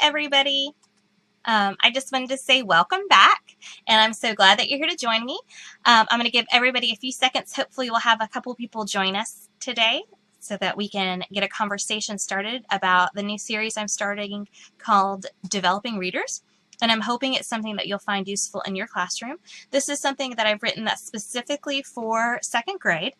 everybody. I just wanted to say welcome back, and I'm so glad that you're here to join me. I'm going to give everybody a few seconds. Hopefully we'll have a couple people join us today so that we can get a conversation started about the new series I'm starting called Developing Readers. And I'm hoping it's something that you'll find useful in your classroom. This is something that I've written that's specifically for second grade.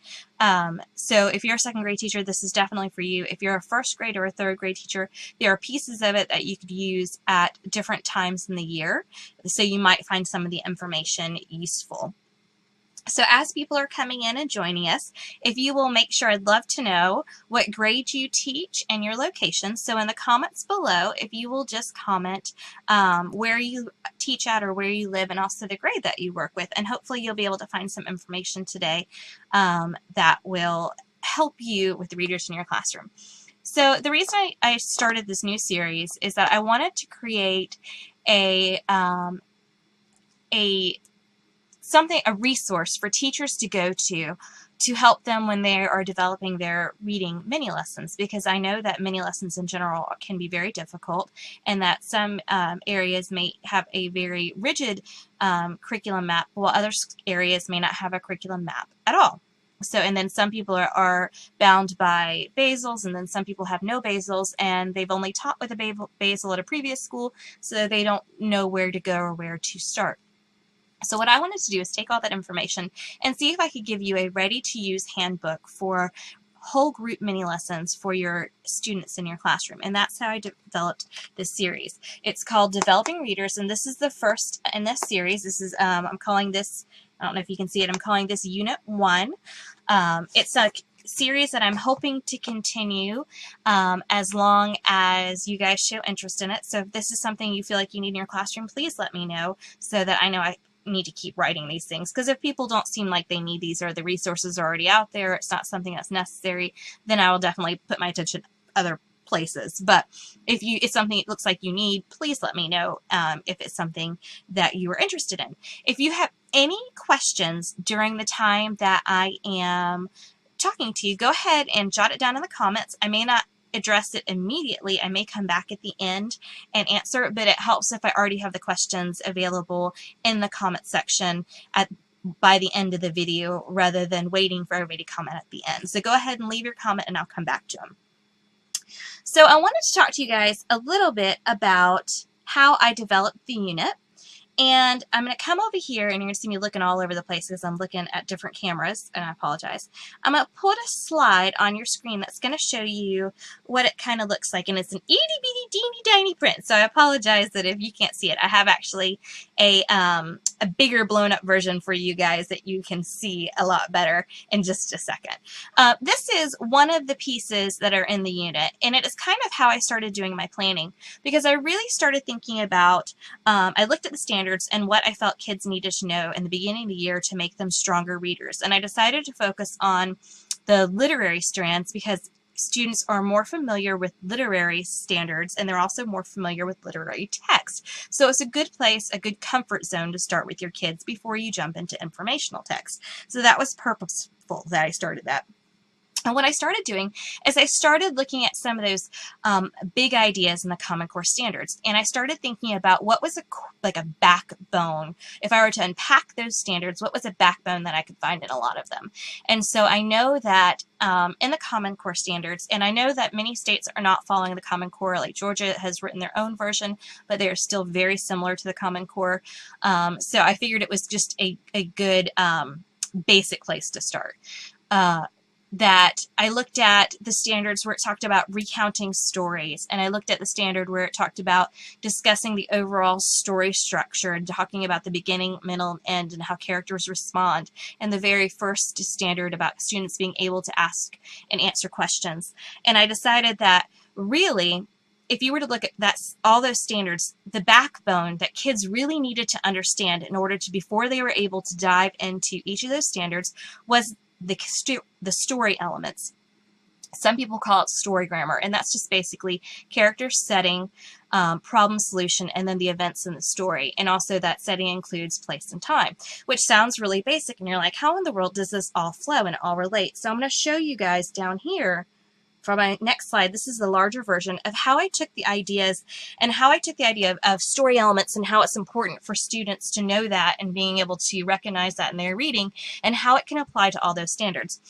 So if you're a second grade teacher, this is definitely for you. If you're a first grade or a third grade teacher, there are pieces of it that you could use at different times in the year. So you might find some of the information useful. So as people are coming in and joining us, if you will make sure, I'd love to know what grade you teach and your location. So in the comments below, if you will just comment where you teach at or where you live and also the grade that you work with. And hopefully you'll be able to find some information today that will help you with the readers in your classroom. So the reason I started this new series is that I wanted to create a resource for teachers to go to help them when they are developing their reading mini lessons, because I know that mini lessons in general can be very difficult and that some areas may have a very rigid curriculum map, while other areas may not have a curriculum map at all. So, and then some people are bound by basals, and then some people have no basals, and they've only taught with a basal at a previous school, so they don't know where to go or where to start. So what I wanted to do is take all that information and see if I could give you a ready-to-use handbook for whole group mini lessons for your students in your classroom. And that's how I developed this series. It's called Developing Readers, and this is the first in this series. This is, I'm calling this, I don't know if you can see it, I'm calling this Unit 1. It's a series that I'm hoping to continue as long as you guys show interest in it. So if this is something you feel like you need in your classroom, please let me know so that I know I need to keep writing these things, because if people don't seem like they need these or the resources are already out there, it's not something that's necessary, then I will definitely put my attention other places. But if it's something it looks like you need, please let me know if it's something that you are interested in. If you have any questions during the time that I am talking to you, go ahead and jot it down in the comments. I may not address it immediately. I may come back at the end and answer it, but it helps if I already have the questions available in the comment section by the end of the video rather than waiting for everybody to comment at the end. So go ahead and leave your comment and I'll come back to them. So I wanted to talk to you guys a little bit about how I developed the unit. And I'm going to come over here, and you're going to see me looking all over the place because I'm looking at different cameras, and I apologize. I'm going to put a slide on your screen that's going to show you what it kind of looks like, and it's an itty-bitty, teeny-tiny print, so I apologize that if you can't see it. I have actually a bigger blown-up version for you guys that you can see a lot better in just a second. This is one of the pieces that are in the unit, and it is kind of how I started doing my planning, because I really started thinking about, I looked at the standards and what I felt kids needed to know in the beginning of the year to make them stronger readers. And I decided to focus on the literary strands because students are more familiar with literary standards and they're also more familiar with literary text. So it's a good place, a good comfort zone to start with your kids before you jump into informational text. So that was purposeful that I started that. And what I started doing is I started looking at some of those big ideas in the Common Core standards, and I started thinking about what was like a backbone. If I were to unpack those standards, what was a backbone that I could find in a lot of them? And so I know that in the Common Core standards, and I know that many states are not following the Common Core, like Georgia has written their own version, but they are still very similar to the Common Core. So I figured it was just a good basic place to start. That I looked at the standards where it talked about recounting stories, and I looked at the standard where it talked about discussing the overall story structure and talking about the beginning, middle, and end and how characters respond, and the very first standard about students being able to ask and answer questions. And I decided that really, if you were to look at all those standards, the backbone that kids really needed to understand in order to, before they were able to dive into each of those standards, was the story elements. Some people call it story grammar, and that's just basically character setting, problem solution, and then the events in the story. And also that setting includes place and time, which sounds really basic, and you're like, how in the world does this all flow and all relate? So I'm going to show you guys down here for my next slide, this is the larger version of how I took the ideas and how I took the idea of story elements and how it's important for students to know that and being able to recognize that in their reading and how it can apply to all those standards.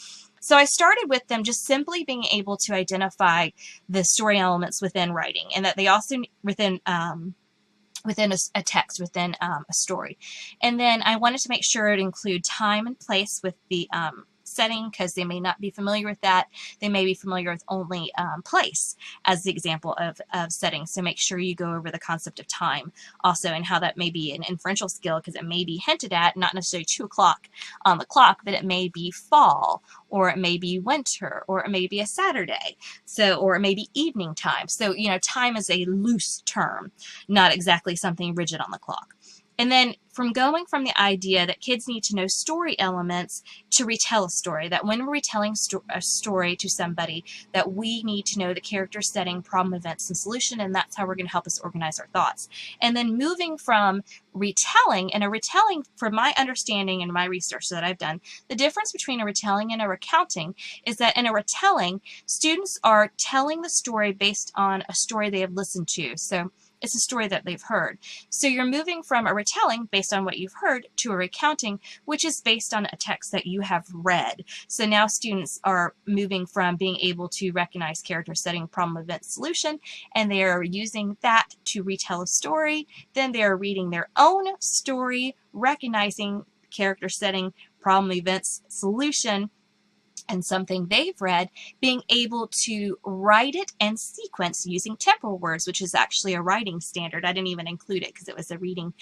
So I started with them just simply being able to identify the story elements within writing, and that they also within a text, within a story. And then I wanted to make sure it include time and place with the setting, because they may not be familiar with that. They may be familiar with only place as the example of setting. So make sure you go over the concept of time also, and how that may be an inferential skill, because it may be hinted at, not necessarily 2 o'clock on the clock, but it may be fall, or it may be winter, or it may be a Saturday, so, or it may be evening time. So, you know, time is a loose term, not exactly something rigid on the clock. And then going from the idea that kids need to know story elements to retell a story, that when we're retelling a story to somebody, that we need to know the character, setting, problem, events, and solution, and that's how we're going to help us organize our thoughts. And then moving from retelling, and a retelling, from my understanding and my research that I've done, the difference between a retelling and a recounting is that in a retelling, students are telling the story based on a story they have listened to. So it's a story that they've heard. So you're moving from a retelling based on what you've heard to a recounting, which is based on a text that you have read. So now students are moving from being able to recognize character, setting, problem, event, solution, and they are using that to retell a story. Then they are reading their own story, recognizing character, setting, problem, events, solution, and something they've read, being able to write it and sequence using temporal words, which is actually a writing standard. I didn't even include it because it was a reading,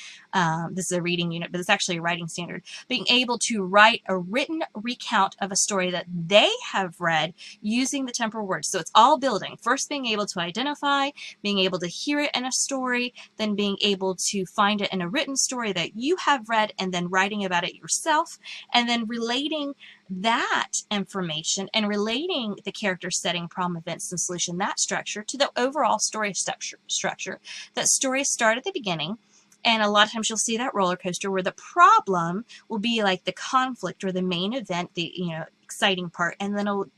this is a reading unit, but it's actually a writing standard. Being able to write a written recount of a story that they have read using the temporal words. So it's all building. First being able to identify, being able to hear it in a story, then being able to find it in a written story that you have read, and then writing about it yourself, and then relating that information and relating the character, setting, problem, events, and solution, that structure, to the overall story structure. That stories start at the beginning, and a lot of times you'll see that roller coaster where the problem will be like the conflict or the main event, the exciting part, and then it'll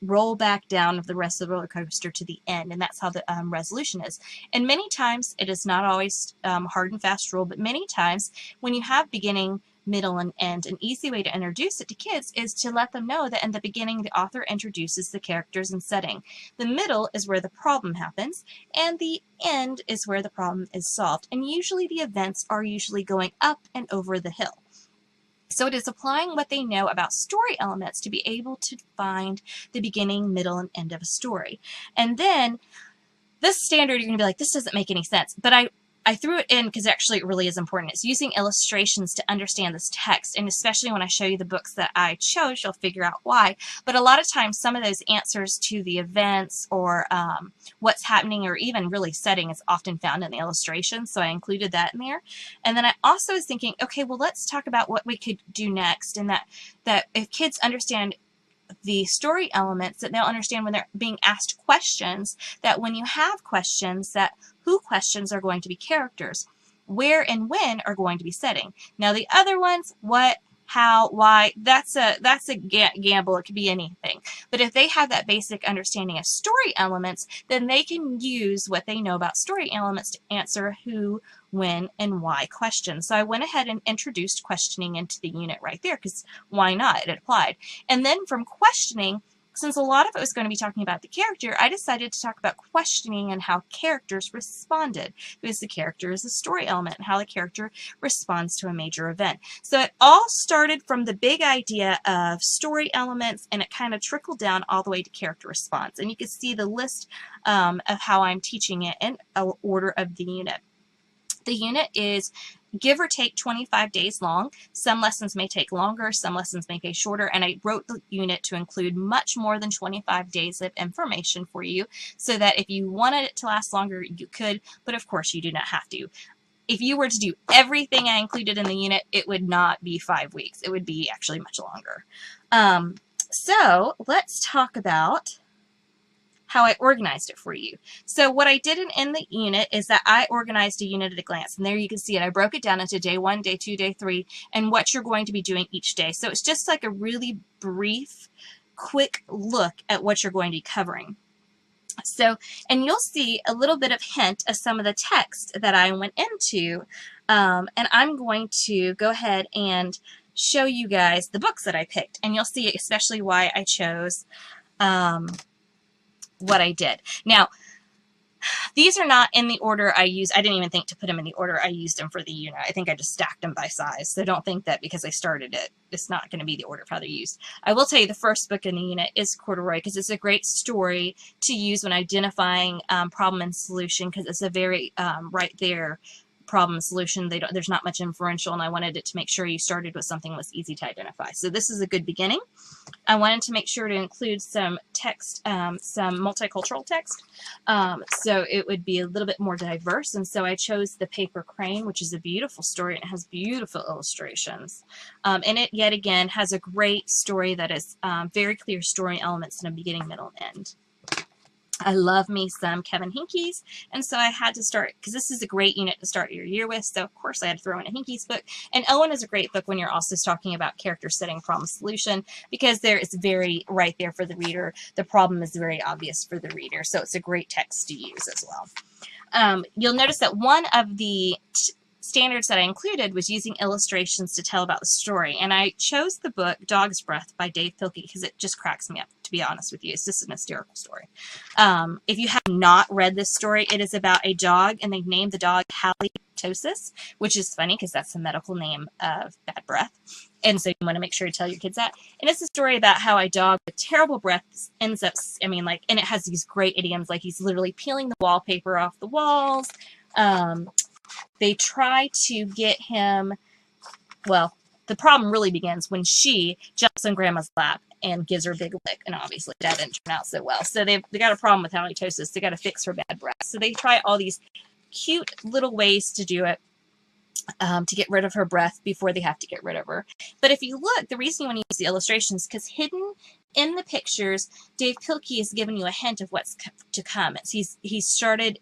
roll back down of the rest of the roller coaster to the end, and that's how the resolution is. And many times it is not always hard and fast rule, but many times when you have beginning, middle, and end, an easy way to introduce it to kids is to let them know that in the beginning the author introduces the characters and setting. The middle is where the problem happens, and the end is where the problem is solved. And usually the events are usually going up and over the hill. So it is applying what they know about story elements to be able to find the beginning, middle, and end of a story. And then this standard, you're going to be like, this doesn't make any sense. But I threw it in because actually it really is important. It's using illustrations to understand this text, and especially when I show you the books that I chose, you'll figure out why. But a lot of times some of those answers to the events or what's happening, or even really setting, is often found in the illustrations, so I included that in there. And then I also was thinking, okay, well, let's talk about what we could do next, and that if kids understand the story elements, that they'll understand when they're being asked questions, that when you have questions, that who questions are going to be characters, where and when are going to be setting. Now the other ones, what, how, why, that's a gamble. It could be anything. But if they have that basic understanding of story elements, then they can use what they know about story elements to answer who, when, and why questions. So I went ahead and introduced questioning into the unit right there, because why not? It applied. And then from questioning, since a lot of it was going to be talking about the character, I decided to talk about questioning and how characters responded, because the character is a story element, and how the character responds to a major event. So it all started from the big idea of story elements, and it kind of trickled down all the way to character response. And you can see the list of how I'm teaching it in order of the unit. The unit is give or take 25 days long. Some lessons may take longer, some lessons may be shorter, and I wrote the unit to include much more than 25 days of information for you, so that if you wanted it to last longer, you could, but of course you do not have to. If you were to do everything I included in the unit, it would not be 5 weeks. It would be actually much longer. So let's talk about how I organized it for you. So what I did in the unit is that I organized a unit at a glance, and there you can see it. I broke it down into day 1, day 2, day 3, and what you're going to be doing each day. So it's just like a really brief, quick look at what you're going to be covering. So, and you'll see a little bit of hint of some of the text that I went into, and I'm going to go ahead and show you guys the books that I picked, and you'll see especially why I chose what I did. Now, these are not in the order I used. I didn't even think to put them in the order I used them for the unit. I think I just stacked them by size. So don't think that because I started it, it's not going to be the order of how they're used. I will tell you the first book in the unit is Corduroy because it's a great story to use when identifying problem and solution because it's a very right there problem and solution. There's not much inferential, and I wanted it to make sure you started with something that was easy to identify. So this is a good beginning. I wanted to make sure to include some text, some multicultural text, so it would be a little bit more diverse, and so I chose The Paper Crane, which is a beautiful story, and it has beautiful illustrations. And it, yet again, has a great story that is very clear story elements in a beginning, middle, and end. I love me some Kevin Henkes, and so I had to start, because this is a great unit to start your year with, so of course I had to throw in a Henkes book. And Owen is a great book when you're also talking about character setting, problem, solution, because there is very right there for the reader. The problem is very obvious for the reader, so it's a great text to use as well. You'll notice that one of the standards that I included was using illustrations to tell about the story, and I chose the book Dog's Breath by Dave Pilkey because it just cracks me up, to be honest with you. It's just an hysterical story. If you have not read this story, it is about a dog, and they named the dog halitosis, which is funny because that's the medical name of bad breath, and so you want to make sure to tell your kids that. And it's a story about how a dog with terrible breath ends up, and it has these great idioms, like he's literally peeling the wallpaper off the walls. They try to get him, well, the problem really begins when she jumps on Grandma's lap and gives her a big lick, and obviously that didn't turn out so well. So they got a problem with halitosis. They got to fix her bad breath. So they try all these cute little ways to do it, to get rid of her breath before they have to get rid of her. But if you look, the reason you want to use the illustrations, because hidden in the pictures, Dave Pilkey has given you a hint of what's to come. He's started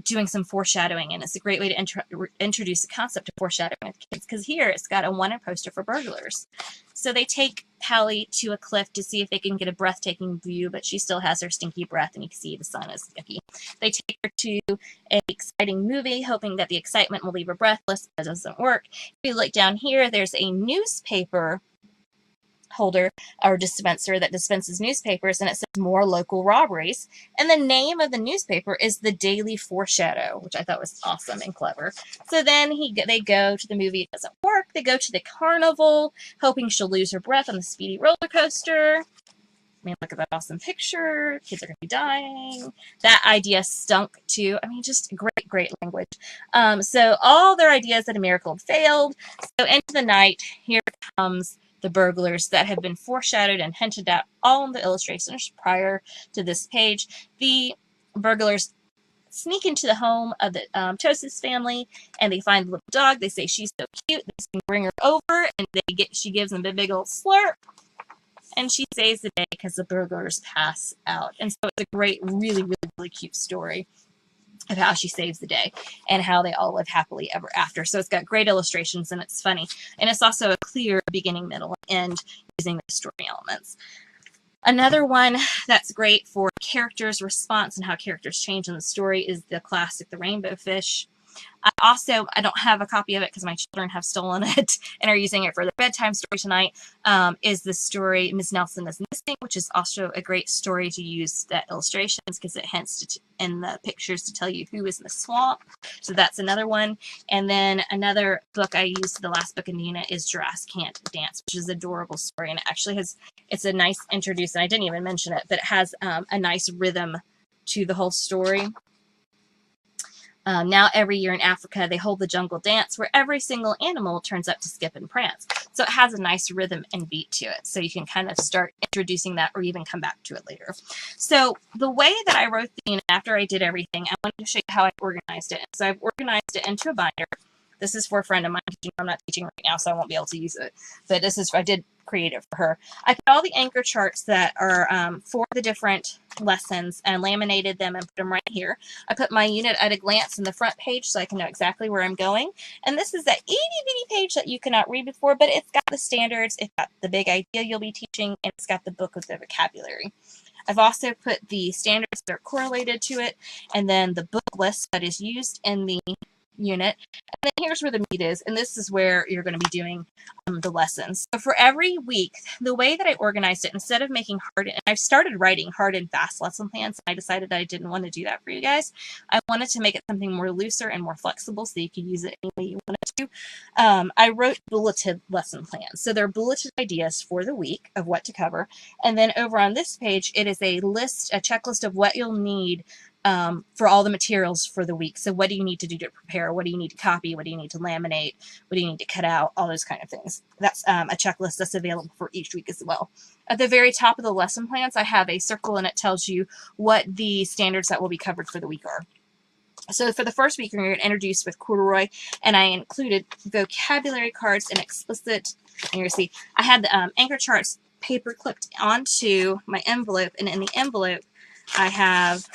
doing some foreshadowing, and it's a great way to introduce the concept of foreshadowing with kids, because here it's got a wanted poster for burglars. So they take Hallie to a cliff to see if they can get a breathtaking view, but she still has her stinky breath, and you can see the sun is yucky. They take her to an exciting movie, hoping that the excitement will leave her breathless, but it doesn't work. If you look down here, there's a newspaper holder or dispenser that dispenses newspapers, and it says more local robberies, and the name of the newspaper is the Daily Foreshadow, which I thought was awesome and clever. So then they go to the movie, it doesn't work. They go to the carnival, hoping she'll lose her breath on the speedy roller coaster. I mean, look at that awesome picture. Kids are going to be dying. That idea stunk too. I mean, just great language. So all their ideas that a miracle had failed. So into the night, here comes the burglars that have been foreshadowed and hinted at all in the illustrations prior to this page. The burglars sneak into the home of the Tosis family, and they find the little dog. They say she's so cute. They bring her over, and she gives them a big old slurp, and she saves the day because the burglars pass out. And so it's a great, really cute story of how she saves the day and how they all live happily ever after. So it's got great illustrations, and it's funny. And it's also a clear beginning, middle, and end using the story elements. Another one that's great for characters' response and how characters change in the story is the classic The Rainbow Fish. I don't have a copy of it because my children have stolen it and are using it for their bedtime story tonight, is the story Miss Nelson is Missing, which is also a great story to use that illustrations because it hints in the pictures to tell you who is in the swamp. So that's another one. And then another book I used, the last book in the unit, is Jurassic Can't Dance, which is an adorable story, and it actually it's a nice introduce, and I didn't even mention it, but it has a nice rhythm to the whole story. Now every year in Africa, they hold the jungle dance where every single animal turns up to skip and prance. So it has a nice rhythm and beat to it. So you can kind of start introducing that or even come back to it later. So the way that I wrote the unit after I did everything, I wanted to show you how I organized it. So I've organized it into a binder. This is for a friend of mine. I'm not teaching right now, so I won't be able to use it. But I did created for her. I put all the anchor charts that are for the different lessons and laminated them and put them right here. I put my unit at a glance in the front page so I can know exactly where I'm going. And this is that itty bitty page that you cannot read before, but it's got the standards, it's got the big idea you'll be teaching, and it's got the book with the vocabulary. I've also put the standards that are correlated to it, and then the book list that is used in the unit. And then here's where the meat is, and this is where you're going to be doing the lessons. So for every week, the way that I organized it, instead of making hard, and I've started writing hard and fast lesson plans, and I decided that I didn't want to do that for you guys. I wanted to make it something more looser and more flexible so you could use it any way you wanted to. I wrote bulleted lesson plans. So they're bulleted ideas for the week of what to cover. And then over on this page, it is a list, a checklist of what you'll need for all the materials for the week. So what do you need to do to prepare? What do you need to copy? What do you need to laminate? What do you need to cut out? All those kind of things. That's a checklist that's available for each week as well. At the very top of the lesson plans, I have a circle and it tells you what the standards that will be covered for the week are. So for the first week, you're going to introduce with corduroy, and I included vocabulary cards and explicit, and you're going to see, I had the anchor charts paper clipped onto my envelope, and in the envelope, I have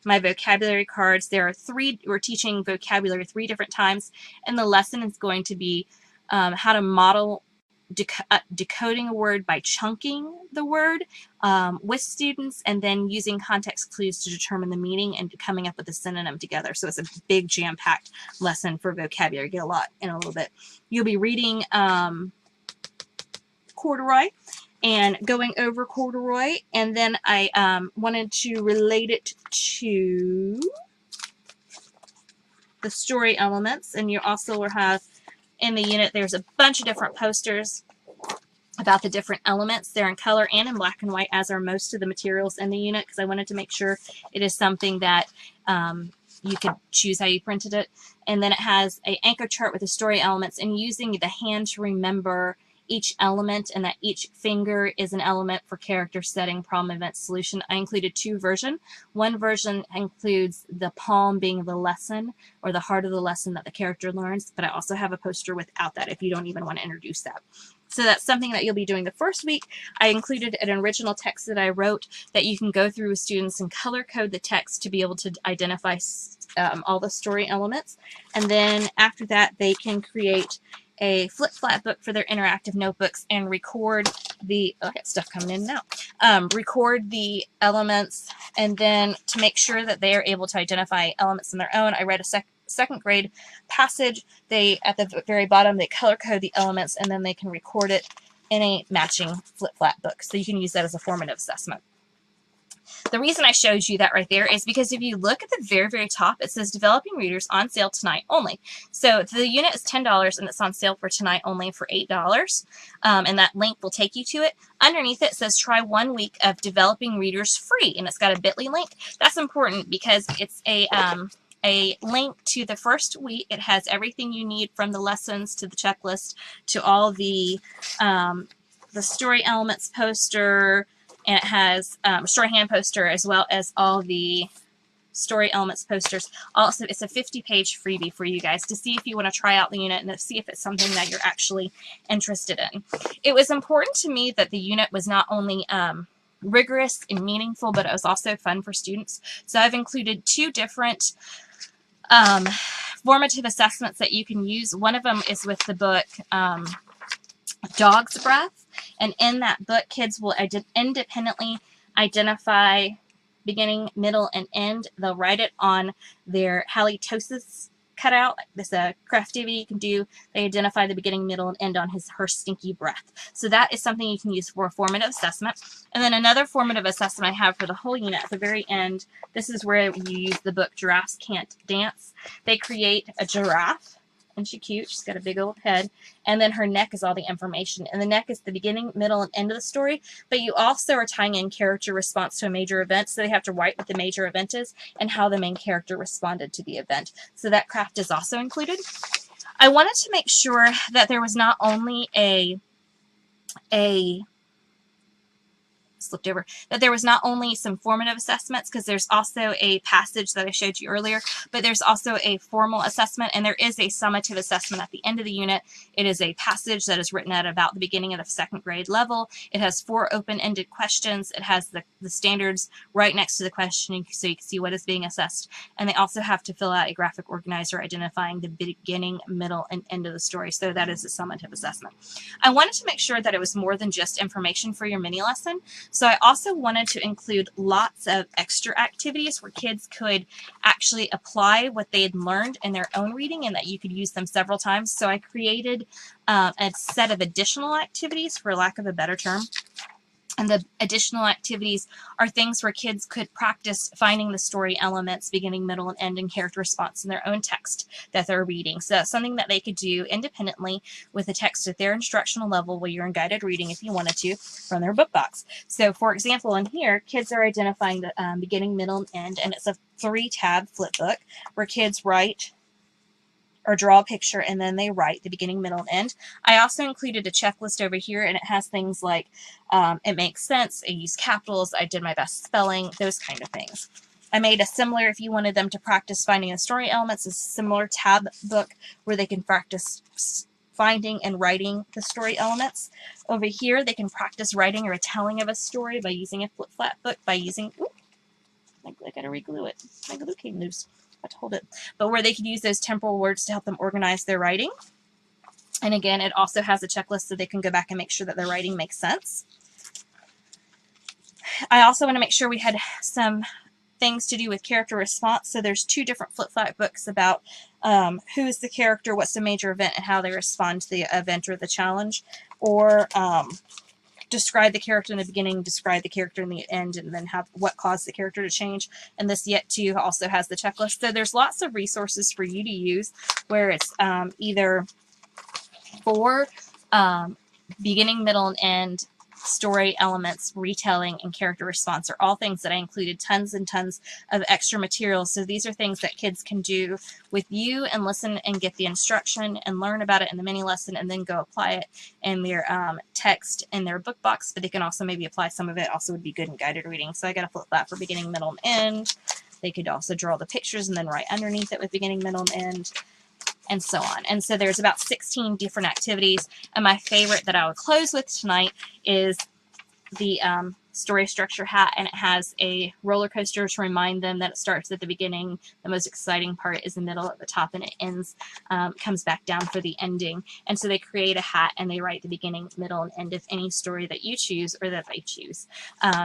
my vocabulary cards. There are we're teaching vocabulary 3 different times, and the lesson is going to be how to model decoding a word by chunking the word with students, and then using context clues to determine the meaning and coming up with a synonym together. So it's a big jam-packed lesson for vocabulary. Get a lot in a little bit. You'll be reading corduroy and going over corduroy, and then I wanted to relate it to the story elements, and you also will have in the unit, there's a bunch of different posters about the different elements. They're in color and in black and white, as are most of the materials in the unit, because I wanted to make sure it is something that you could choose how you printed it. And then it has an anchor chart with the story elements, and using the hand to remember each element, and that each finger is an element for character, setting, problem, event, solution. I included 2 versions. One version includes the palm being the lesson or the heart of the lesson that the character learns, but I also have a poster without that if you don't even want to introduce that. So that's something that you'll be doing the first week. I included an original text that I wrote that you can go through with students and color code the text to be able to identify all the story elements. And then after that, they can create a flip-flat book for their interactive notebooks and record the, I got stuff coming in now, record the elements, and then to make sure that they are able to identify elements on their own, I read a second grade passage. They, at the very bottom, they color code the elements, and then they can record it in a matching flip-flat book. So you can use that as a formative assessment. The reason I showed you that right there is because if you look at the very, very top, it says Developing Readers on sale tonight only. So the unit is $10 and it's on sale for tonight only for $8. And that link will take you to it. Underneath it says try 1 week of Developing Readers free, and it's got a bit.ly link. That's important because it's a link to the first week. It has everything you need from the lessons to the checklist to all the story elements poster, and it has a story hand poster as well as all the story elements posters. Also, it's a 50-page freebie for you guys to see if you want to try out the unit and to see if it's something that you're actually interested in. It was important to me that the unit was not only rigorous and meaningful, but it was also fun for students. So I've included 2 different formative assessments that you can use. One of them is with the book Dog's Breath, and in that book, kids will independently identify beginning, middle, and end. They'll write it on their halitosis cutout. This is a craft activity you can do. They identify the beginning, middle, and end on her stinky breath. So that is something you can use for a formative assessment. And then another formative assessment I have for the whole unit at the very end, this is where you use the book Giraffes Can't Dance. They create a giraffe. Isn't she cute? She's got a big old head. And then her neck is all the information. And the neck is the beginning, middle, and end of the story. But you also are tying in character response to a major event. So they have to write what the major event is and how the main character responded to the event. So that craft is also included. I wanted to make sure that there was not only a slipped over, that there was not only some formative assessments, because there's also a passage that I showed you earlier, but there's also a formal assessment, and there is a summative assessment at the end of the unit. It is a passage that is written at about the beginning of the 2nd grade level. It has 4 open-ended questions. It has the standards right next to the question so you can see what is being assessed. And they also have to fill out a graphic organizer identifying the beginning, middle, and end of the story. So that is a summative assessment. I wanted to make sure that it was more than just information for your mini lesson. So I also wanted to include lots of extra activities where kids could actually apply what they had learned in their own reading and that you could use them several times. So I created a set of additional activities, for lack of a better term. And the additional activities are things where kids could practice finding the story elements, beginning, middle, and end, and character response in their own text that they're reading. So that's something that they could do independently with a text at their instructional level while you're in guided reading if you wanted to from their book box. So for example, in here, kids are identifying the beginning, middle, and end, and it's a 3-tab flip book where kids write or draw a picture and then they write the beginning, middle, and end. I also included a checklist over here, and it has things like it makes sense, I use capitals, I did my best spelling, those kind of things. I made a similar, if you wanted them to practice finding the story elements, a similar tab book where they can practice finding and writing the story elements. Over here, they can practice writing or a telling of a story by using a flip flat book, by using, I gotta re-glue it. My glue came loose. I have to hold it. But where they could use those temporal words to help them organize their writing. And again, it also has a checklist so they can go back and make sure that their writing makes sense. I also want to make sure we had some things to do with character response. So there's 2 different flip-flap books about who's the character, what's the major event, and how they respond to the event or the challenge. Or describe the character in the beginning, describe the character in the end, and then have what caused the character to change. And this Yet To also has the checklist. So there's lots of resources for you to use where it's either for beginning, middle, and end, story elements, retelling, and character response are all things that I included tons and tons of extra materials. So these are things that kids can do with you and listen and get the instruction and learn about it in the mini lesson and then go apply it in their text in their book box. But they can also maybe apply some of it. Also would be good in guided reading. So I got a flip that for beginning, middle, and end. They could also draw the pictures and then write underneath it with beginning, middle, and end, and so on. And so there's about 16 different activities. And my favorite that I would close with tonight is the story structure hat, and it has a roller coaster to remind them that it starts at the beginning, the most exciting part is the middle, at the top, and it ends, comes back down for the ending. And so they create a hat and they write the beginning, middle, and end of any story that you choose or that they choose.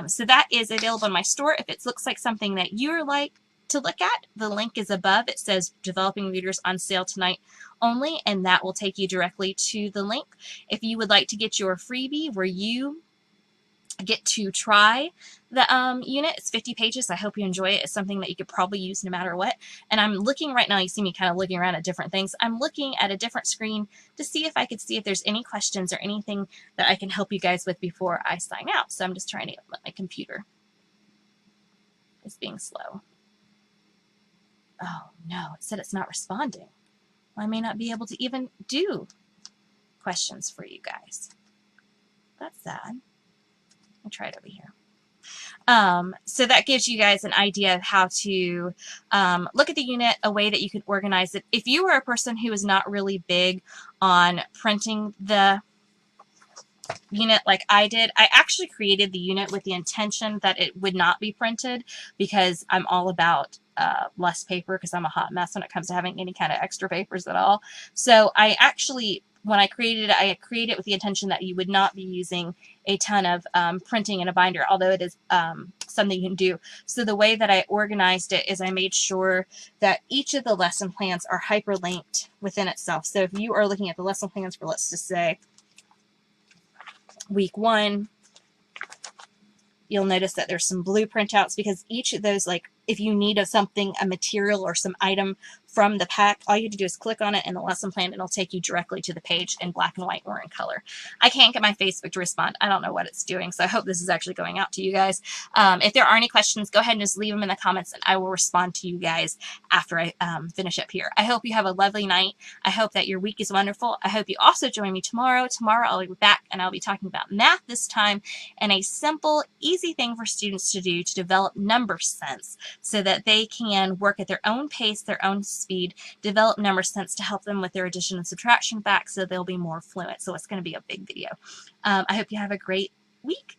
So that is available in my store. If it looks like something that you're like to look at, the link is above. It says Developing Readers on sale tonight only, and that will take you directly to the link. If you would like to get your freebie where you get to try the unit, it's 50 pages. I hope you enjoy it. It's something that you could probably use no matter what. And I'm looking right now, you see me kind of looking around at different things. I'm looking at a different screen to see if I could see if there's any questions or anything that I can help you guys with before I sign out. So I'm just trying to let my computer is being slow. Oh no, it said it's not responding. Well, I may not be able to even do questions for you guys. That's sad. I'll try it over here. So that gives you guys an idea of how to look at the unit, a way that you could organize it. If you are a person who is not really big on printing the unit like I did, I actually created the unit with the intention that it would not be printed because I'm all about less paper because I'm a hot mess when it comes to having any kind of extra papers at all. So I actually, when I created it with the intention that you would not be using a ton of printing in a binder, although it is something you can do. So the way that I organized it is I made sure that each of the lesson plans are hyperlinked within itself. So if you are looking at the lesson plans for, let's just say, week 1, you'll notice that there's some blue printouts because each of those like if you need a material or some item from the pack, all you have to do is click on it in the lesson plan and it'll take you directly to the page in black and white or in color. I can't get my Facebook to respond. I don't know what it's doing, so I hope this is actually going out to you guys. If there are any questions, go ahead and just leave them in the comments and I will respond to you guys after I finish up here. I hope you have a lovely night. I hope that your week is wonderful. I hope you also join me tomorrow. Tomorrow I'll be back and I'll be talking about math this time and a simple, easy thing for students to do to develop number sense so that they can work at their own pace, their own speed, develop number sense to help them with their addition and subtraction facts so they'll be more fluent. So it's going to be a big video. I hope you have a great week.